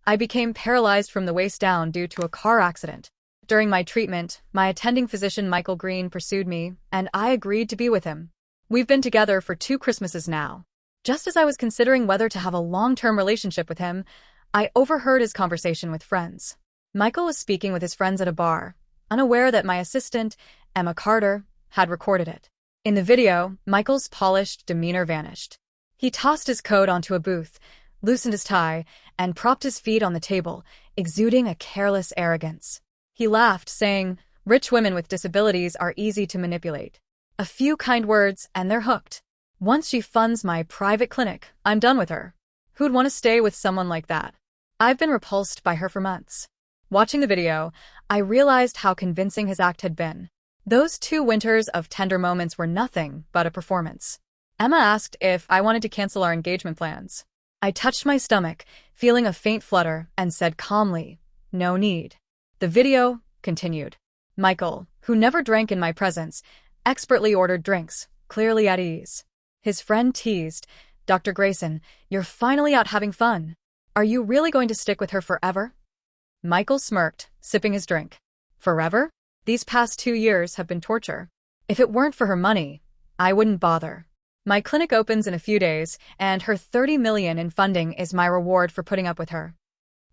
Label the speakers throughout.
Speaker 1: I became paralyzed from the waist down due to a car accident. During my treatment, my attending physician Michael Green pursued me, and I agreed to be with him. We've been together for 2 Christmases now. Just as I was considering whether to have a long-term relationship with him, I overheard his conversation with friends. Michael was speaking with his friends at a bar, unaware that my assistant, Emma Carter, had recorded it. In the video, Michael's polished demeanor vanished. He tossed his coat onto a booth, loosened his tie, and propped his feet on the table, exuding a careless arrogance. He laughed, saying, "Rich women with disabilities are easy to manipulate. A few kind words, and they're hooked. Once she funds my private clinic, I'm done with her. Who'd want to stay with someone like that?" I've been repulsed by her for months. Watching the video, I realized how convincing his act had been. Those 2 winters of tender moments were nothing but a performance. Emma asked if I wanted to cancel our engagement plans. I touched my stomach, feeling a faint flutter, and said calmly, "No need." The video continued. Michael, who never drank in my presence, expertly ordered drinks, clearly at ease. His friend teased, "Dr. Grayson, you're finally out having fun. Are you really going to stick with her forever?" Michael smirked, sipping his drink. Forever? These past 2 years have been torture. If it weren't for her money, I wouldn't bother. My clinic opens in a few days, and her $30 million in funding is my reward for putting up with her.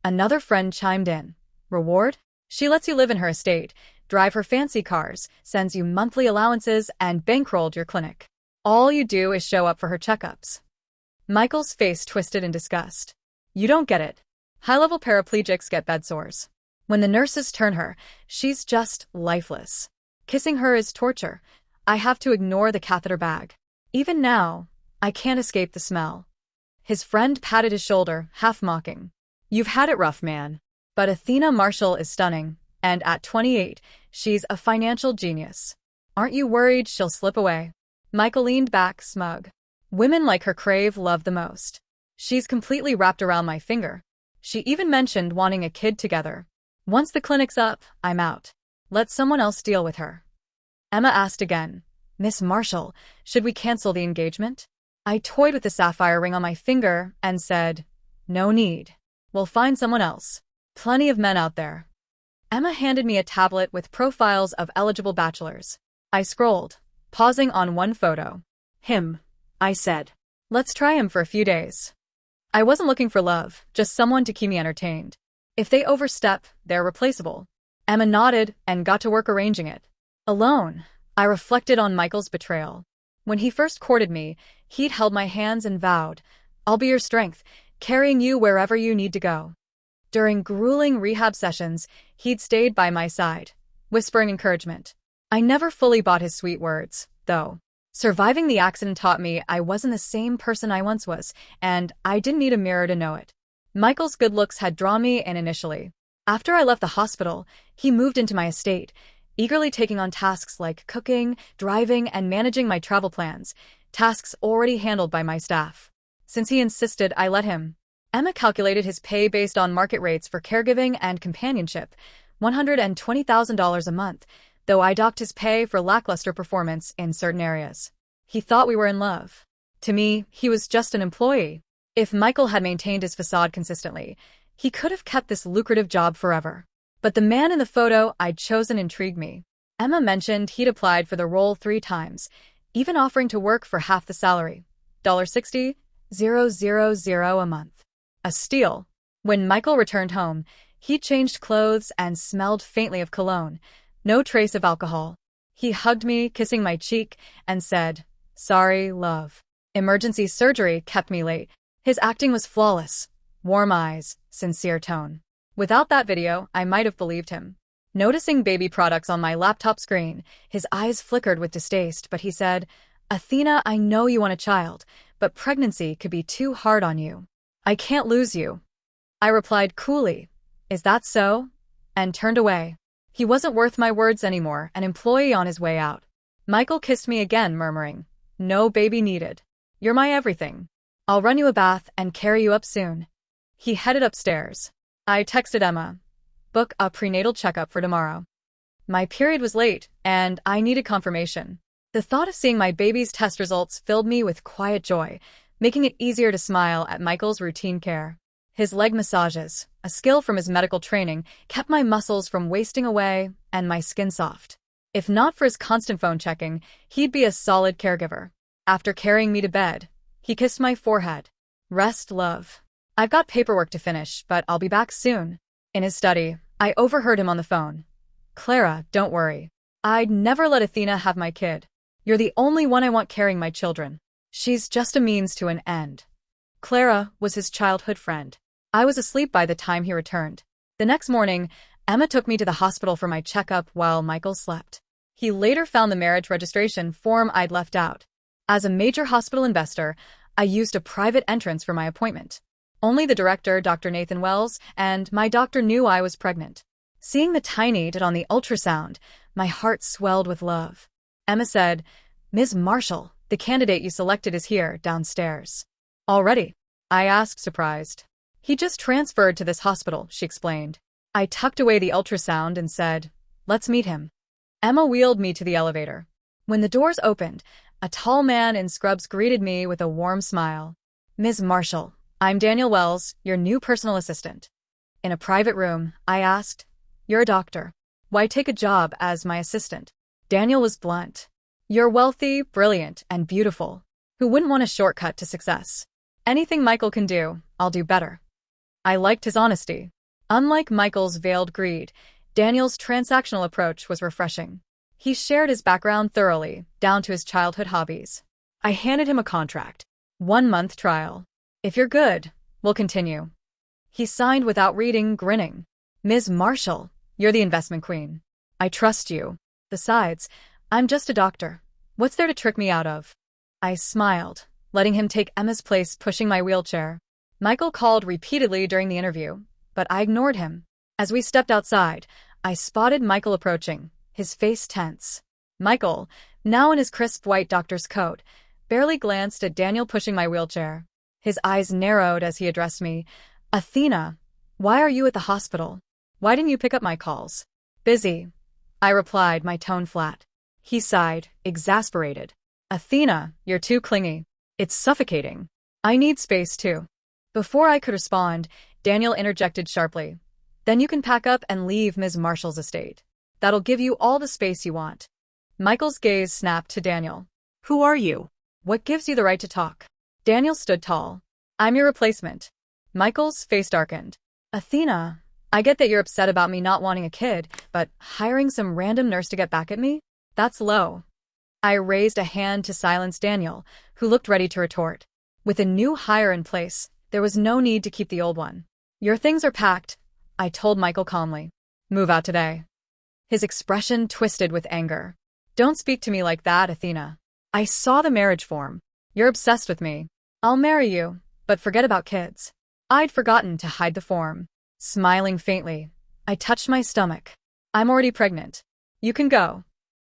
Speaker 1: Another friend chimed in. Reward? She lets you live in her estate, drive her fancy cars, sends you monthly allowances, and bankrolled your clinic. All you do is show up for her checkups. Michael's face twisted in disgust. You don't get it. High-level paraplegics get bed sores. When the nurses turn her, she's just lifeless. Kissing her is torture. I have to ignore the catheter bag. Even now, I can't escape the smell. His friend patted his shoulder, half mocking. You've had it rough, man. But Athena Marshall is stunning, and at 28, she's a financial genius. Aren't you worried she'll slip away? Michael leaned back, smug. Women like her crave love the most. She's completely wrapped around my finger. She even mentioned wanting a kid together. Once the clinic's up, I'm out. Let someone else deal with her. Emma asked again, Miss Marshall, should we cancel the engagement? I toyed with the sapphire ring on my finger and said, no need. We'll find someone else. Plenty of men out there. Emma handed me a tablet with profiles of eligible bachelors. I scrolled, pausing on one photo. Him, I said. Let's try him for a few days. I wasn't looking for love, just someone to keep me entertained. If they overstep, they're replaceable. Emma nodded and got to work arranging it. Alone, I reflected on Michael's betrayal. When he first courted me, he'd held my hands and vowed, I'll be your strength, carrying you wherever you need to go. During grueling rehab sessions, he'd stayed by my side, whispering encouragement. I never fully bought his sweet words, though. Surviving the accident taught me I wasn't the same person I once was, and I didn't need a mirror to know it. Michael's good looks had drawn me in initially. After I left the hospital, he moved into my estate, eagerly taking on tasks like cooking, driving, and managing my travel plans, tasks already handled by my staff. Since he insisted I let him, Emma calculated his pay based on market rates for caregiving and companionship, $120,000 a month, though I docked his pay for lackluster performance in certain areas. He thought we were in love. To me, he was just an employee. If Michael had maintained his facade consistently, he could have kept this lucrative job forever. But the man in the photo I'd chosen intrigued me. Emma mentioned he'd applied for the role 3 times, even offering to work for half the salary, $60,000 a month. A steal. When Michael returned home, he changed clothes and smelled faintly of cologne, no trace of alcohol. He hugged me, kissing my cheek, and said, sorry, love. Emergency surgery kept me late. His acting was flawless. Warm eyes, sincere tone. Without that video, I might have believed him. Noticing baby products on my laptop screen, his eyes flickered with distaste, but he said, Athena, I know you want a child, but pregnancy could be too hard on you. I can't lose you. I replied coolly, is that so? And turned away. He wasn't worth my words anymore, an employee on his way out. Michael kissed me again, murmuring, no baby needed. You're my everything. I'll run you a bath and carry you up soon. He headed upstairs. I texted Emma, book a prenatal checkup for tomorrow. My period was late, and I needed confirmation. The thought of seeing my baby's test results filled me with quiet joy, making it easier to smile at Michael's routine care. His leg massages, a skill from his medical training, kept my muscles from wasting away and my skin soft. If not for his constant phone checking, he'd be a solid caregiver. After carrying me to bed, he kissed my forehead. Rest, love. I've got paperwork to finish, but I'll be back soon. In his study, I overheard him on the phone. Clara, don't worry. I'd never let Athena have my kid. You're the only one I want carrying my children. She's just a means to an end. Clara was his childhood friend. I was asleep by the time he returned. The next morning, Emma took me to the hospital for my checkup while Michael slept. He later found the marriage registration form I'd left out. As a major hospital investor, I used a private entrance for my appointment. Only the director, Dr. Nathan Wells, and my doctor knew I was pregnant. Seeing the tiny dot on the ultrasound, my heart swelled with love. Emma said, "Ms. Marshall, the candidate you selected is here, downstairs." "Already?" I asked, surprised. "He just transferred to this hospital," she explained. I tucked away the ultrasound and said, "Let's meet him." Emma wheeled me to the elevator. When the doors opened, a tall man in scrubs greeted me with a warm smile. "Ms. Marshall, I'm Daniel Wells, your new personal assistant." In a private room, I asked, "You're a doctor. Why take a job as my assistant?" Daniel was blunt. "You're wealthy, brilliant, and beautiful. Who wouldn't want a shortcut to success? Anything Michael can do, I'll do better." I liked his honesty. Unlike Michael's veiled greed, Daniel's transactional approach was refreshing. He shared his background thoroughly, down to his childhood hobbies. I handed him a contract. 1-month trial. "If you're good, we'll continue." He signed without reading, grinning. "Ms. Marshall, you're the investment queen. I trust you. Besides, I'm just a doctor. What's there to trick me out of?" I smiled, letting him take Emma's place pushing my wheelchair. Michael called repeatedly during the interview, but I ignored him. As we stepped outside, I spotted Michael approaching, his face tense. Michael, now in his crisp white doctor's coat, barely glanced at Daniel pushing my wheelchair. His eyes narrowed as he addressed me. "Athena, why are you at the hospital? Why didn't you pick up my calls?" "Busy," I replied, my tone flat. He sighed, exasperated. "Athena, you're too clingy. It's suffocating. I need space too." Before I could respond, Daniel interjected sharply. "Then you can pack up and leave Ms. Marshall's estate. That'll give you all the space you want." Michael's gaze snapped to Daniel. "Who are you? What gives you the right to talk?" Daniel stood tall. "I'm your replacement." Michael's face darkened. "Athena, I get that you're upset about me not wanting a kid, but hiring some random nurse to get back at me? That's low." I raised a hand to silence Daniel, who looked ready to retort. With a new hire in place, there was no need to keep the old one. "Your things are packed," I told Michael calmly. "Move out today." His expression twisted with anger. "Don't speak to me like that, Athena. I saw the marriage form. You're obsessed with me. I'll marry you, but forget about kids." I'd forgotten to hide the form. Smiling faintly, I touched my stomach. "I'm already pregnant. You can go."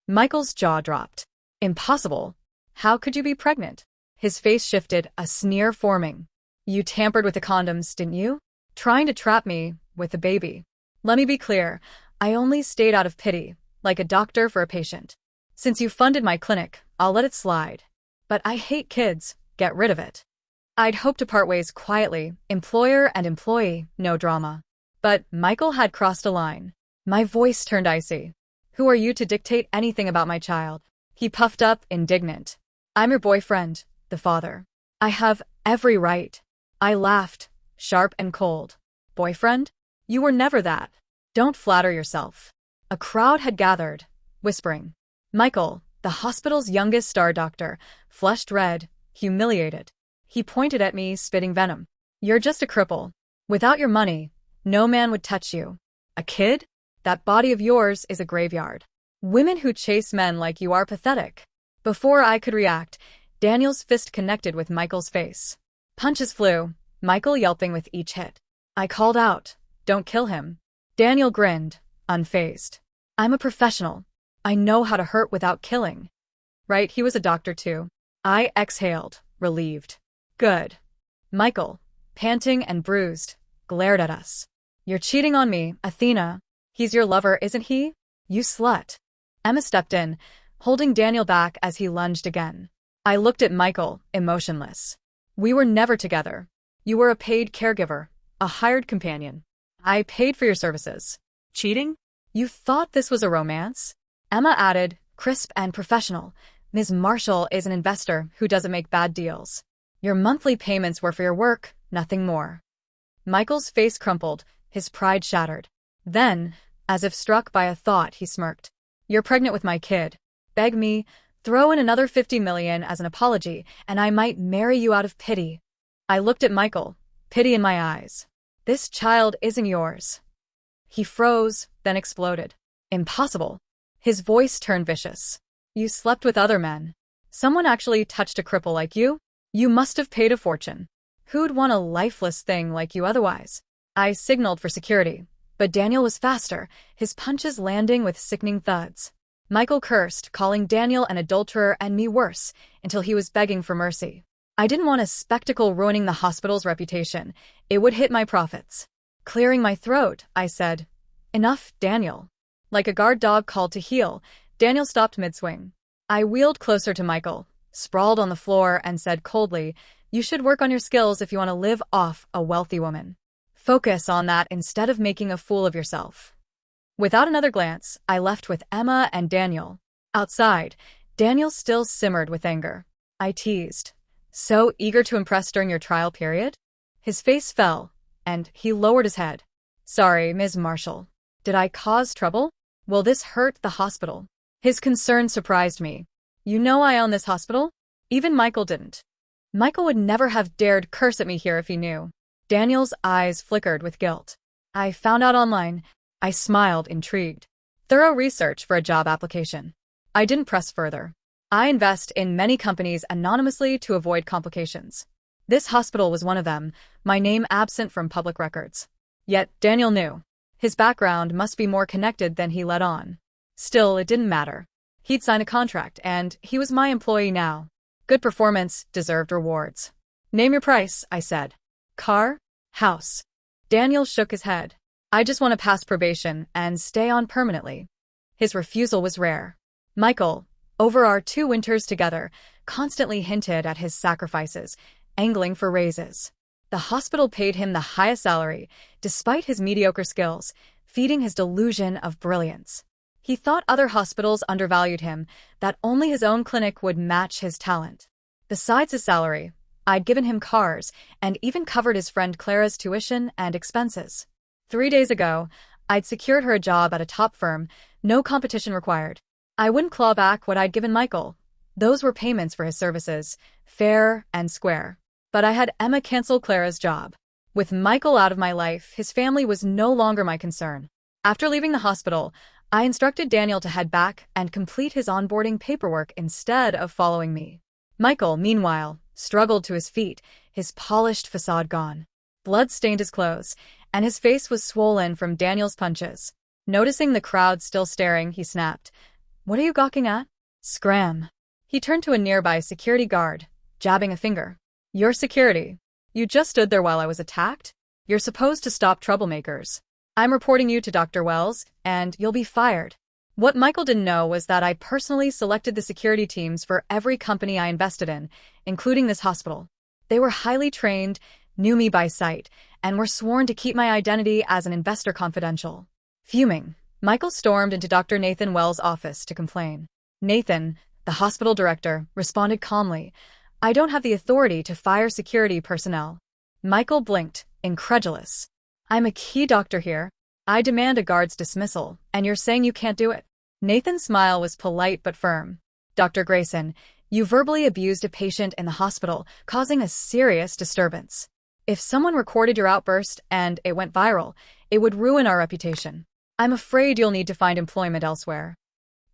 Speaker 1: Michael's jaw dropped. "Impossible. How could you be pregnant?" His face shifted, a sneer forming. "You tampered with the condoms, didn't you? Trying to trap me with a baby." "Let me be clear. I only stayed out of pity, like a doctor for a patient. Since you funded my clinic, I'll let it slide. But I hate kids. Get rid of it." I'd hoped to part ways quietly, employer and employee, no drama. But Michael had crossed a line. My voice turned icy. "Who are you to dictate anything about my child?" He puffed up, indignant. "I'm your boyfriend, the father. I have every right." I laughed, sharp and cold. "Boyfriend? You were never that. Don't flatter yourself." A crowd had gathered, whispering. Michael, the hospital's youngest star doctor, flushed red, humiliated. He pointed at me, spitting venom. "You're just a cripple. Without your money, no man would touch you. A kid? That body of yours is a graveyard. Women who chase men like you are pathetic." Before I could react, Daniel's fist connected with Michael's face. Punches flew, Michael yelping with each hit. I called out, "Don't kill him." Daniel grinned, unfazed. "I'm a professional. I know how to hurt without killing." Right, he was a doctor too. I exhaled, relieved. "Good." Michael, panting and bruised, glared at us. "You're cheating on me, Athena. He's your lover, isn't he? You slut." Emma stepped in, holding Daniel back as he lunged again. I looked at Michael, emotionless. "We were never together. You were a paid caregiver, A hired companion. I paid for your services. Cheating? You thought this was a romance? Emma added, crisp and professional. Ms. Marshall is an investor who doesn't make bad deals. Your monthly payments were for your work, nothing more. Michael's face crumpled, his pride shattered. Then, as if struck by a thought, he smirked. You're pregnant with my kid. Beg me, throw in another $50 million as an apology, and I might marry you out of pity. I looked at Michael, pity in my eyes. This child isn't yours. He froze, then exploded. Impossible. His voice turned vicious. You slept with other men. Someone actually touched a cripple like you? You must have paid a fortune. Who'd want a lifeless thing like you otherwise? I signaled for security, but Daniel was faster, his punches landing with sickening thuds. Michael cursed, calling Daniel an adulterer and me worse, until he was begging for mercy. I didn't want a spectacle ruining the hospital's reputation. It would hit my profits. Clearing my throat, I said, Enough, Daniel. Like a guard dog called to heel, Daniel stopped mid-swing. I wheeled closer to Michael, sprawled on the floor, and said coldly, You should work on your skills if you want to live off a wealthy woman. Focus on that instead of making a fool of yourself. Without another glance, I left with Emma and Daniel. Outside, Daniel still simmered with anger. I teased. So eager to impress during your trial period? His face fell, and he lowered his head. Sorry, Ms. Marshall. Did I cause trouble? Will this hurt the hospital? His concern surprised me. You know I own this hospital? Even Michael didn't. Michael would never have dared curse at me here if he knew. Daniel's eyes flickered with guilt. I found out online. I smiled, intrigued. Thorough research for a job application. I didn't press further. I invest in many companies anonymously to avoid complications. This hospital was one of them, my name absent from public records. Yet Daniel knew. His background must be more connected than he let on. Still, it didn't matter. He'd signed a contract, and he was my employee now. Good performance deserved rewards. Name your price, I said. Car? House? Daniel shook his head. I just want to pass probation and stay on permanently. His refusal was rare. Michael, over our 2 winters together, constantly hinted at his sacrifices, angling for raises. The hospital paid him the highest salary, despite his mediocre skills, feeding his delusion of brilliance. He thought other hospitals undervalued him, that only his own clinic would match his talent. Besides his salary, I'd given him cars and even covered his friend Clara's tuition and expenses. 3 days ago, I'd secured her a job at a top firm, no competition required. I wouldn't claw back what I'd given Michael. Those were payments for his services, fair and square. But I had Emma cancel Clara's job. With Michael out of my life, his family was no longer my concern. After leaving the hospital, I instructed Daniel to head back and complete his onboarding paperwork instead of following me. Michael, meanwhile, struggled to his feet, his polished facade gone. Blood stained his clothes, and his face was swollen from Daniel's punches. Noticing the crowd still staring, he snapped, What are you gawking at? Scram. He turned to a nearby security guard, jabbing a finger. Your security. You just stood there while I was attacked? You're supposed to stop troublemakers. I'm reporting you to Dr. Wells, and you'll be fired. What Michael didn't know was that I personally selected the security teams for every company I invested in, including this hospital. They were highly trained, knew me by sight, and were sworn to keep my identity as an investor confidential. Fuming, Michael stormed into Dr. Nathan Wells' office to complain. Nathan, the hospital director, responded calmly, I don't have the authority to fire security personnel. Michael blinked, incredulous. I'm a key doctor here. I demand a guard's dismissal, and you're saying you can't do it? Nathan's smile was polite but firm. Dr. Grayson, you verbally abused a patient in the hospital, causing a serious disturbance. If someone recorded your outburst and it went viral, it would ruin our reputation. I'm afraid you'll need to find employment elsewhere.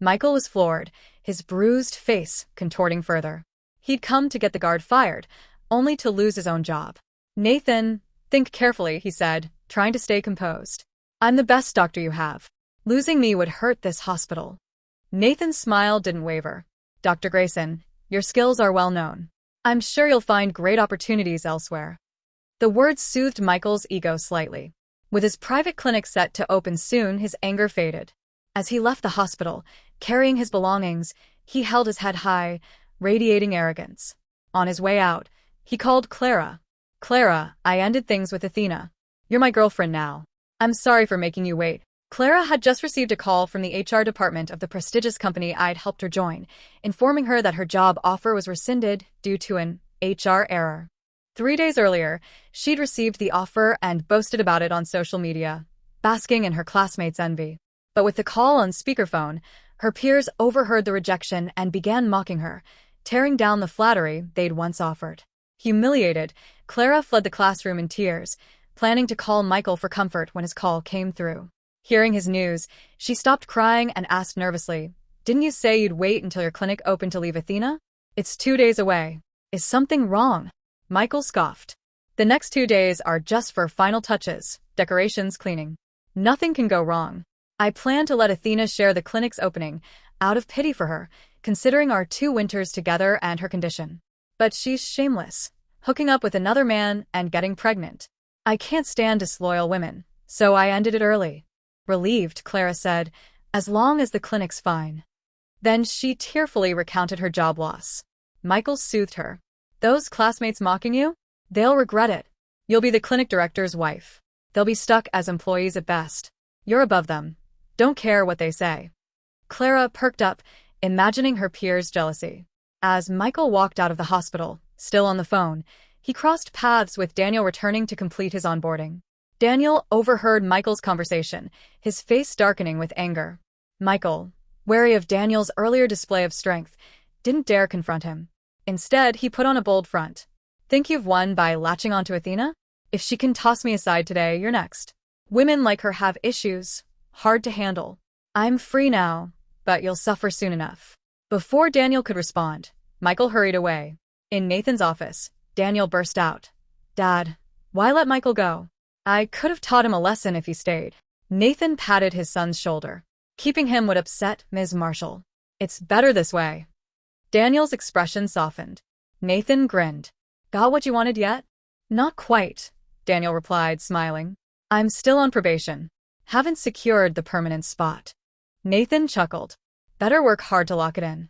Speaker 1: Michael was floored, his bruised face contorting further. He'd come to get the guard fired, only to lose his own job. Nathan, think carefully, he said, trying to stay composed. I'm the best doctor you have. Losing me would hurt this hospital. Nathan's smile didn't waver. Dr. Grayson, your skills are well known. I'm sure you'll find great opportunities elsewhere. The words soothed Michael's ego slightly. With his private clinic set to open soon, his anger faded. As he left the hospital, carrying his belongings, he held his head high, radiating arrogance. On his way out, he called Clara. Clara, I ended things with Athena. You're my girlfriend now. I'm sorry for making you wait. Clara had just received a call from the HR department of the prestigious company I'd helped her join, informing her that her job offer was rescinded due to an HR error. 3 days earlier, she'd received the offer and boasted about it on social media, basking in her classmates' envy. But with the call on speakerphone, her peers overheard the rejection and began mocking her, tearing down the flattery they'd once offered. Humiliated, Clara fled the classroom in tears, planning to call Michael for comfort when his call came through. Hearing his news, she stopped crying and asked nervously, "Didn't you say you'd wait until your clinic opened to leave Athena? It's 2 days away. Is something wrong?" Michael scoffed. "The next 2 days are just for final touches, decorations, cleaning. Nothing can go wrong. I plan to let Athena share the clinic's opening, out of pity for her, considering our 2 winters together and her condition. But she's shameless, hooking up with another man and getting pregnant. I can't stand disloyal women, so I ended it early." Relieved, Clara said, "As long as the clinic's fine." Then she tearfully recounted her job loss. Michael soothed her. "Those classmates mocking you? They'll regret it. You'll be the clinic director's wife. They'll be stuck as employees at best. You're above them. Don't care what they say." Clara perked up, imagining her peers' jealousy. As Michael walked out of the hospital, still on the phone, he crossed paths with Daniel returning to complete his onboarding. Daniel overheard Michael's conversation, his face darkening with anger. Michael, wary of Daniel's earlier display of strength, didn't dare confront him. Instead, he put on a bold front. "Think you've won by latching onto Athena? If she can toss me aside today, you're next. Women like her have issues, hard to handle. I'm free now, but you'll suffer soon enough." Before Daniel could respond, Michael hurried away. In Nathan's office, Daniel burst out, "Dad, why let Michael go? I could have taught him a lesson if he stayed." Nathan patted his son's shoulder. "Keeping him would upset Ms. Marshall. It's better this way." Daniel's expression softened. Nathan grinned. "Got what you wanted yet?" "Not quite," Daniel replied, smiling. "I'm still on probation. Haven't secured the permanent spot." Nathan chuckled. "Better work hard to lock it in."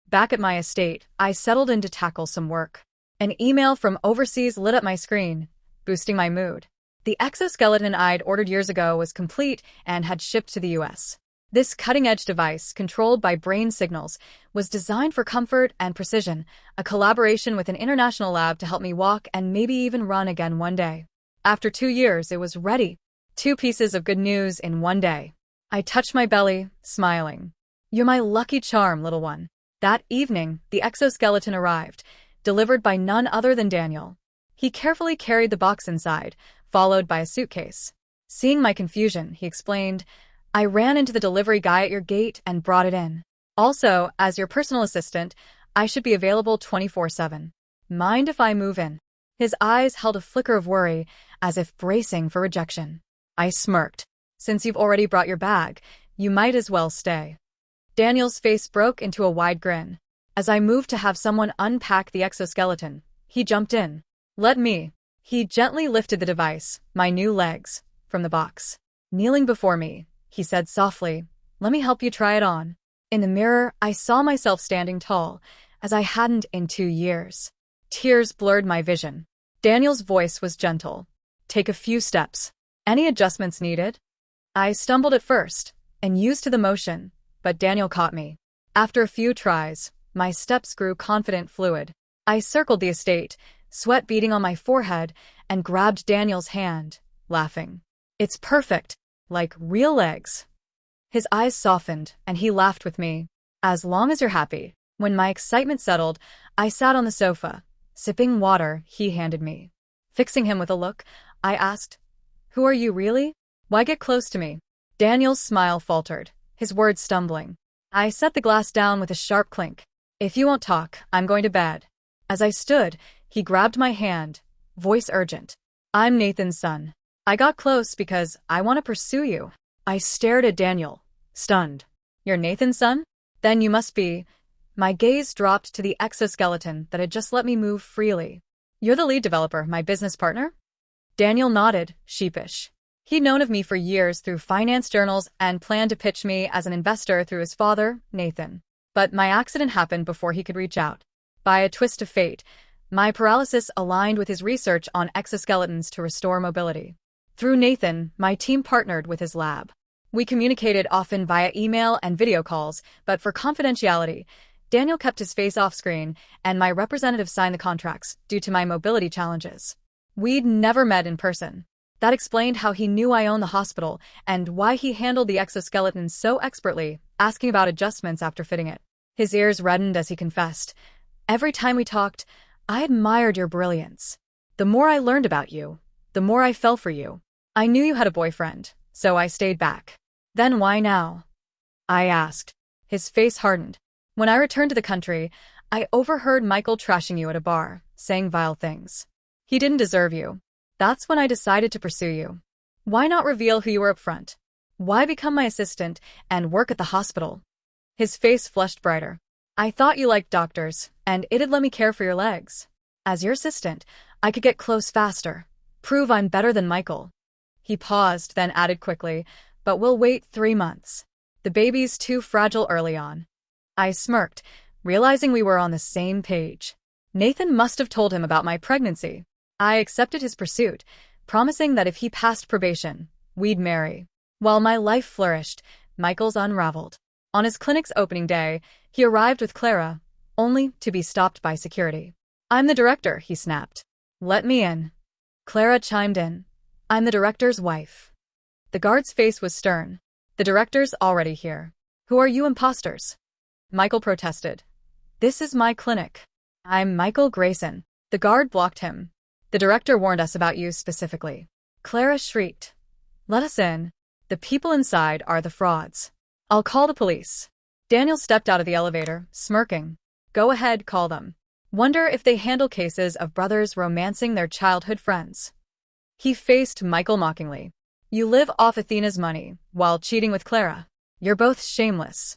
Speaker 1: Back at my estate, I settled in to tackle some work. An email from overseas lit up my screen, boosting my mood. The exoskeleton I'd ordered years ago was complete and had shipped to the US. This cutting-edge device, controlled by brain signals, was designed for comfort and precision, a collaboration with an international lab to help me walk and maybe even run again one day. After 2 years, it was ready. 2 pieces of good news in one day. I touched my belly, smiling. "You're my lucky charm, little one." That evening, the exoskeleton arrived, delivered by none other than Daniel. He carefully carried the box inside, followed by a suitcase. Seeing my confusion, he explained, "I ran into the delivery guy at your gate and brought it in. Also, as your personal assistant, I should be available 24/7. Mind if I move in?" His eyes held a flicker of worry, as if bracing for rejection. I smirked. "Since you've already brought your bag, you might as well stay." Daniel's face broke into a wide grin. As I moved to have someone unpack the exoskeleton, he jumped in. "Let me." He gently lifted the device, my new legs, from the box. Kneeling before me, he said softly, "Let me help you try it on." In the mirror, I saw myself standing tall, as I hadn't in 2 years. Tears blurred my vision. Daniel's voice was gentle. "Take a few steps. Any adjustments needed?" I stumbled at first, and used to the motion, but Daniel caught me. After a few tries, my steps grew confident, fluid. I circled the estate, sweat beading on my forehead, and grabbed Daniel's hand, laughing. "It's perfect, like real legs." His eyes softened, and he laughed with me. "As long as you're happy." When my excitement settled, I sat on the sofa, sipping water he handed me. Fixing him with a look, I asked, "Who are you really? Why get close to me?" Daniel's smile faltered, his words stumbling. I set the glass down with a sharp clink. "If you won't talk, I'm going to bed." As I stood, he grabbed my hand, voice urgent. "I'm Nathan's son. I got close because I want to pursue you." I stared at Daniel, stunned. "You're Nathan's son? Then you must be—" My gaze dropped to the exoskeleton that had just let me move freely. "You're the lead developer, my business partner?" Daniel nodded, sheepish. He'd known of me for years through finance journals and planned to pitch me as an investor through his father, Nathan. But my accident happened before he could reach out. By a twist of fate, my paralysis aligned with his research on exoskeletons to restore mobility. Through Nathan, my team partnered with his lab. We communicated often via email and video calls, but for confidentiality, Daniel kept his face off screen, and my representative signed the contracts due to my mobility challenges. We'd never met in person. That explained how he knew I owned the hospital and why he handled the exoskeleton so expertly, asking about adjustments after fitting it. His ears reddened as he confessed, "Every time we talked, I admired your brilliance. The more I learned about you, the more I fell for you. I knew you had a boyfriend, so I stayed back." "Then why now?" I asked. His face hardened. "When I returned to the country, I overheard Michael trashing you at a bar, saying vile things. He didn't deserve you. That's when I decided to pursue you. Why not reveal who you were up front? Why become my assistant and work at the hospital?" His face flushed brighter. "I thought you liked doctors, and it'd let me care for your legs. As your assistant, I could get close faster, prove I'm better than Michael." He paused, then added quickly, "But we'll wait 3 months. The baby's too fragile early on." I smirked, realizing we were on the same page. Nathan must have told him about my pregnancy. I accepted his pursuit, promising that if he passed probation, we'd marry. While my life flourished, Michael's unraveled. On his clinic's opening day, he arrived with Clara, only to be stopped by security. "I'm the director," he snapped. "Let me in." Clara chimed in. "I'm the director's wife." The guard's face was stern. "The director's already here. Who are you imposters?" Michael protested. "This is my clinic. I'm Michael Grayson." The guard blocked him. "The director warned us about you specifically." Clara shrieked. "Let us in. The people inside are the frauds. I'll call the police." Daniel stepped out of the elevator, smirking. "Go ahead, call them. Wonder if they handle cases of brothers romancing their childhood friends." He faced Michael mockingly. "You live off Athena's money, while cheating with Clara. You're both shameless."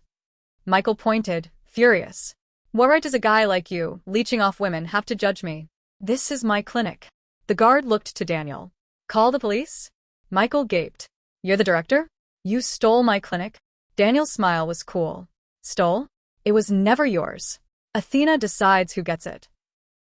Speaker 1: Michael pointed, furious. "What right does a guy like you, leeching off women, have to judge me? This is my clinic." The guard looked to Daniel. "Call the police?" Michael gaped. "You're the director? You stole my clinic?" Daniel's smile was cool. "Stole? It was never yours. Athena decides who gets it."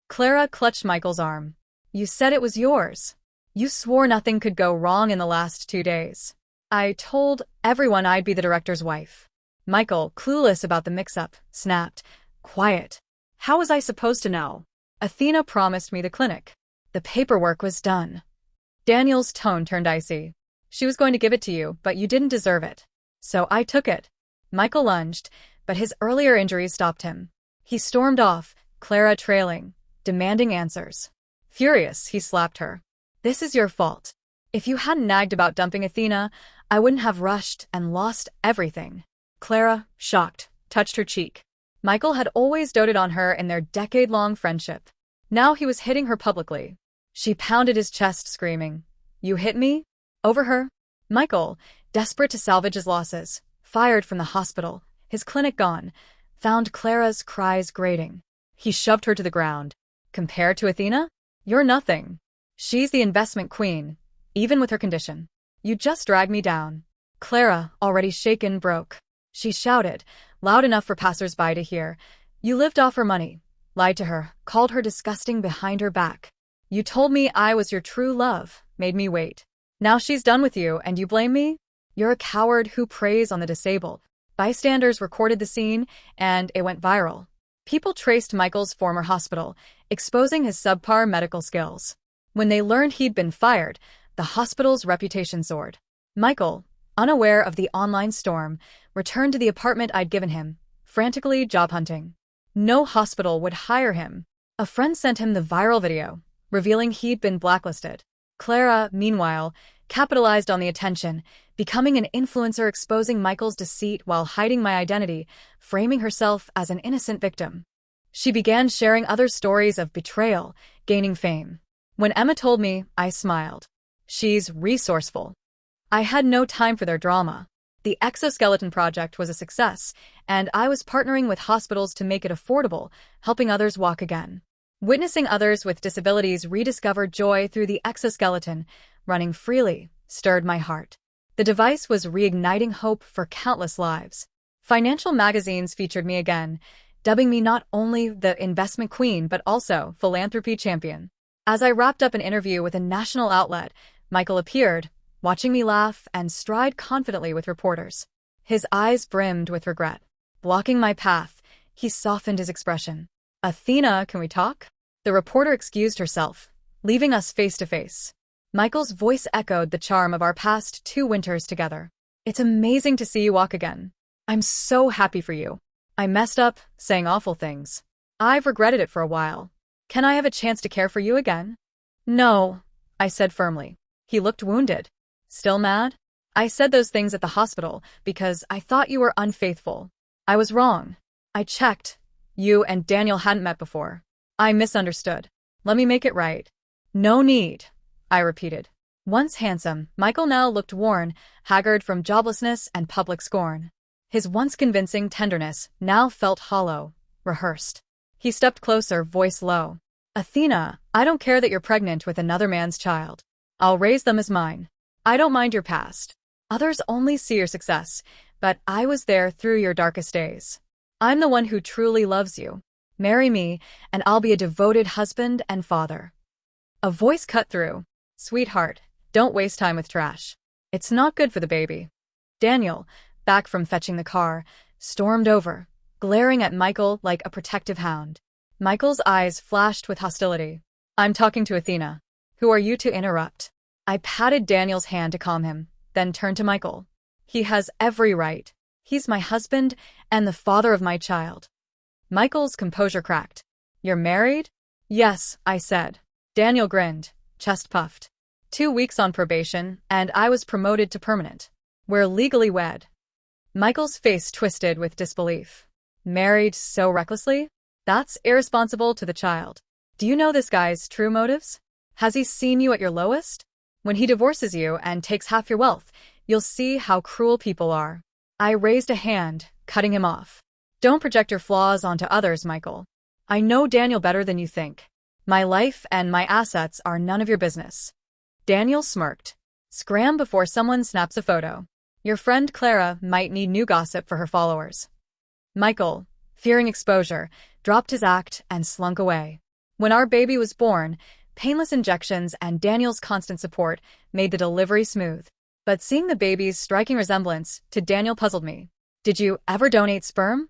Speaker 1: Clara clutched Michael's arm. "You said it was yours. You swore nothing could go wrong in the last 2 days." "I told everyone I'd be the director's wife." Michael, clueless about the mix-up, snapped, "Quiet. How was I supposed to know? Athena promised me the clinic. The paperwork was done." Daniel's tone turned icy. "She was going to give it to you, but you didn't deserve it. So I took it." Michael lunged, but his earlier injuries stopped him. He stormed off, Clara trailing, demanding answers. Furious, he slapped her. "This is your fault. If you hadn't nagged about dumping Athena, I wouldn't have rushed and lost everything." Clara, shocked, touched her cheek. Michael had always doted on her in their decade-long friendship. Now he was hitting her publicly. She pounded his chest, screaming, "You hit me? Over her?" Michael, desperate to salvage his losses, fired from the hospital, his clinic gone, found Clara's cries grating. He shoved her to the ground. "Compared to Athena? You're nothing. She's the investment queen, even with her condition. You just dragged me down." Clara, already shaken, broke. She shouted, loud enough for passers-by to hear, "You lived off her money, lied to her, called her disgusting behind her back. You told me I was your true love, made me wait. Now she's done with you and you blame me? You're a coward who preys on the disabled." Bystanders recorded the scene, and it went viral. People traced Michael's former hospital, exposing his subpar medical skills. When they learned he'd been fired, the hospital's reputation soared. Michael, unaware of the online storm, returned to the apartment I'd given him, frantically job hunting. No hospital would hire him. A friend sent him the viral video, revealing he'd been blacklisted. Clara, meanwhile, capitalized on the attention, becoming an influencer, exposing Michael's deceit while hiding my identity, framing herself as an innocent victim. She began sharing other stories of betrayal, gaining fame. When Emma told me, I smiled. She's resourceful. I had no time for their drama. The exoskeleton project was a success, and I was partnering with hospitals to make it affordable, helping others walk again. Witnessing others with disabilities rediscover joy through the exoskeleton, running freely, stirred my heart. The device was reigniting hope for countless lives. Financial magazines featured me again, dubbing me not only the investment queen but also philanthropy champion. As I wrapped up an interview with a national outlet, Michael appeared, watching me laugh and stride confidently with reporters. His eyes brimmed with regret. Blocking my path, he softened his expression. "Athena, can we talk?" The reporter excused herself, leaving us face to face. Michael's voice echoed the charm of our past 2 winters together. "It's amazing to see you walk again. I'm so happy for you. I messed up, saying awful things. I've regretted it for a while. Can I have a chance to care for you again?" "No," I said firmly. He looked wounded. "Still mad?" "I said those things at the hospital because I thought you were unfaithful. I was wrong. I checked. You and Daniel hadn't met before. I misunderstood. Let me make it right." "No need," I repeated. Once handsome, Michael now looked worn, haggard from joblessness and public scorn. His once convincing tenderness now felt hollow, rehearsed. He stepped closer, voice low. "Athena, I don't care that you're pregnant with another man's child. I'll raise them as mine. I don't mind your past. Others only see your success, but I was there through your darkest days. I'm the one who truly loves you. Marry me, and I'll be a devoted husband and father." A voice cut through. "Sweetheart, don't waste time with trash. It's not good for the baby." Daniel, back from fetching the car, stormed over, glaring at Michael like a protective hound. Michael's eyes flashed with hostility. "I'm talking to Athena. Who are you to interrupt?" I patted Daniel's hand to calm him, then turned to Michael. "He has every right. He's my husband and the father of my child." Michael's composure cracked. "You're married?" "Yes," I said. Daniel grinned, chest puffed. 2 weeks on probation, and I was promoted to permanent. "We're legally wed." Michael's face twisted with disbelief. "Married so recklessly? That's irresponsible to the child. Do you know this guy's true motives? Has he seen you at your lowest? When he divorces you and takes half your wealth, you'll see how cruel people are." I raised a hand, cutting him off. "Don't project your flaws onto others, Michael. I know Daniel better than you think. My life and my assets are none of your business." Daniel smirked. "Scram before someone snaps a photo. Your friend Clara might need new gossip for her followers." Michael, fearing exposure, dropped his act and slunk away. When our baby was born, painless injections and Daniel's constant support made the delivery smooth. But seeing the baby's striking resemblance to Daniel puzzled me. "Did you ever donate sperm?"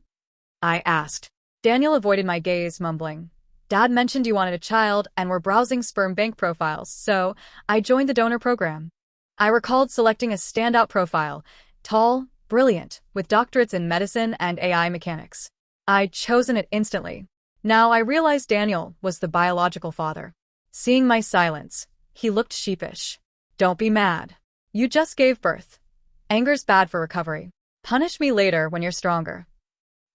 Speaker 1: I asked. Daniel avoided my gaze, mumbling. "Dad mentioned you wanted a child and were browsing sperm bank profiles, so I joined the donor program." I recalled selecting a standout profile, tall, brilliant, with doctorates in medicine and AI mechanics. I'd chosen it instantly. Now I realized Daniel was the biological father. Seeing my silence, he looked sheepish. "Don't be mad. You just gave birth. Anger's bad for recovery. Punish me later when you're stronger."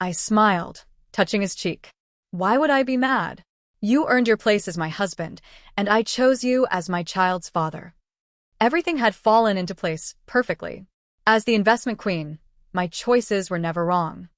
Speaker 1: I smiled, touching his cheek. "Why would I be mad? You earned your place as my husband, and I chose you as my child's father." Everything had fallen into place perfectly. As the investment queen, my choices were never wrong.